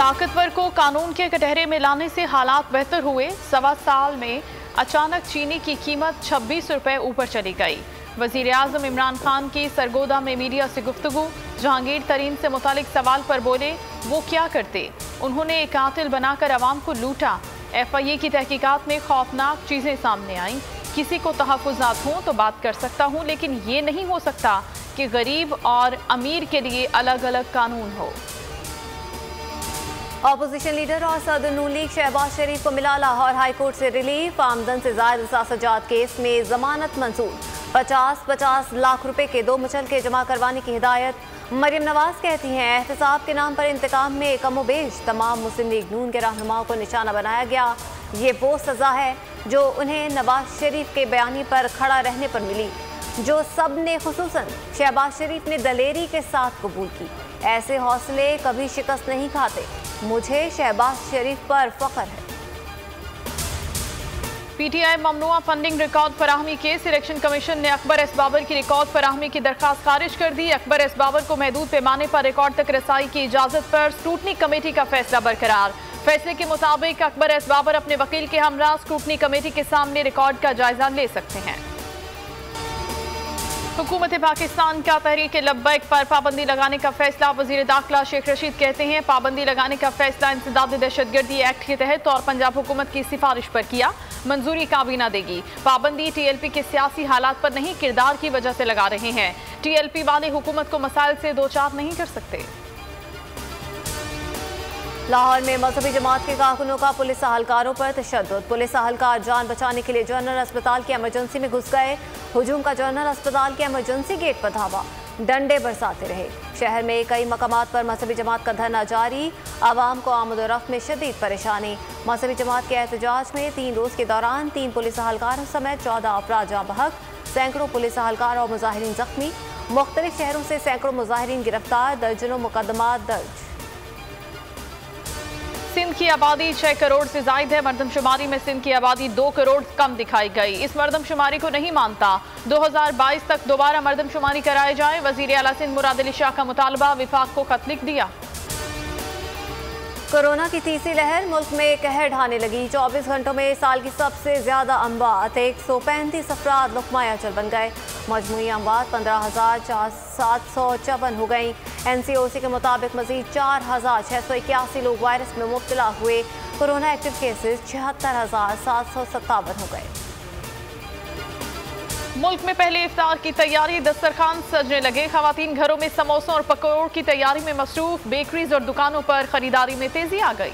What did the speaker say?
ताकतवर को कानून के कटहरे में लाने से हालात बेहतर हुए। 1.25 साल में अचानक चीनी की कीमत 26 रुपए ऊपर चली गई। वजीर-ए-आज़म इमरान खान की सरगोदा में मीडिया से गुफ्तगू। जहांगीर तरीन से मुतालिक सवाल पर बोले, वो क्या करते? उन्होंने एक कातिल बनाकर अवाम को लूटा। FIA की तहकीकात में खौफनाक चीजें सामने आईं। किसी को तहफ़्फ़ुज़ात हों तो बात कर सकता हूं, लेकिन ये नहीं हो सकता कि गरीब और अमीर के लिए अलग अलग कानून हो। अपोजिशन लीडर और सदर नून लीग शहबाज शरीफ को मिला लाहौर हाई कोर्ट से रिलीफ। आमदन से ज़ायद सासजात केस में जमानत मंजूर। 50-50 लाख रुपए के 2 मुचलके जमा करवाने की हिदायत। मरियम नवाज कहती हैं, एहतसाब के नाम पर इंतकाम में कमोबेश तमाम मुस्लिम लीग नून के रहनुमाओं को निशाना बनाया गया। ये वो सज़ा है जो उन्हें नवाज शरीफ के बयानी पर खड़ा रहने पर मिली, जो सब ने खुसूसन शहबाज शरीफ ने दलेरी के साथ कबूल की। ऐसे हौसले कभी शिकस्त नहीं खाते। मुझे शहबाज शरीफ पर फख्र है। PTI ममनुआ फंडिंग रिकॉर्ड फराहमी केस। इलेक्शन कमीशन ने अकबर एस बाबर की रिकॉर्ड फराहमी की दरखास्त खारिज कर दी। अकबर एस बाबर को महदूद पैमाने पर रिकॉर्ड तक रसाई की इजाजत पर स्क्रूटनी कमेटी का फैसला बरकरार। फैसले के मुताबिक अकबर एस बाबर अपने वकील के हमरा स्क्रूटनी कमेटी के सामने रिकॉर्ड का जायजा ले सकते हैं। हुकूमत पाकिस्तान का तहरीक लब्बैक पर पाबंदी लगाने का फैसला। वजीर दाखिला शेख रशीद कहते हैं, पाबंदी लगाने का फैसला इंसदाद दहशतगर्दी एक्ट के तहत और पंजाब हुकूमत की सिफारिश पर किया। मंजूरी काबीना देगी। पाबंदी TLP के सियासी हालात पर नहीं, किरदार की वजह से लगा रहे हैं। TLP वाले हुकूमत को मसाइल से दो चार नहीं कर सकते। लाहौर में मजहबी जमात के कारकुनों का पुलिस अहलकारों पर तशद्दुद। पुलिस अहलकार जान बचाने के लिए जनरल अस्पताल की एमरजेंसी में घुस गए। हुजूम का जनरल अस्पताल के एमरजेंसी गेट पर धावा। डंडे बरसाते रहे। शहर में कई मकामात पर मजहबी जमात का धरना जारी। आवाम को आमद-ओ-रफ्त में शदीद परेशानी। मजहबी जमात के एहतजाज में 3 रोज के दौरान 3 पुलिस अहलकारों समेत 14 अफराद जाँ बहक। सैकड़ों पुलिस अहलकार और मुजाहिरीन जख्मी। मुख्तलिफ शहरों से सैकड़ों मुजाहिरीन गिरफ्तार। दर्जनों मुकदमात दर्ज। सिंध की आबादी 6 करोड़ से जायद है। मरदमशुमारी में सिंध की आबादी 2 करोड़ कम दिखाई गई। इस मरदमशुमारी को नहीं मानता। 2022 तक दोबारा मरदमशुमारी कराए जाए। वजीर आला सिंध मुराद अली शाह का मुतालबा। विफाक को खत लिख दिया। कोरोना की तीसरी लहर मुल्क में कहर ढाने लगी। 24 घंटों में साल की सबसे ज्यादा अमवात। 135 अफराद लुक़मा अजल बन गए। मजमूई अमवात 15,754 हो गई। NCOC के मुताबिक मजीद 4,681 लोग वायरस में मुब्तला हुए। कोरोना एक्टिव केसेस 76,757 हो गए। मुल्क में पहले इफ्तार की तैयारी। दस्तरखान सजने लगे। खवातीन घरों में समोसों और पकौड़ों की तैयारी में मसरूफ। बेकरीज और दुकानों पर खरीदारी में तेजी आ गई।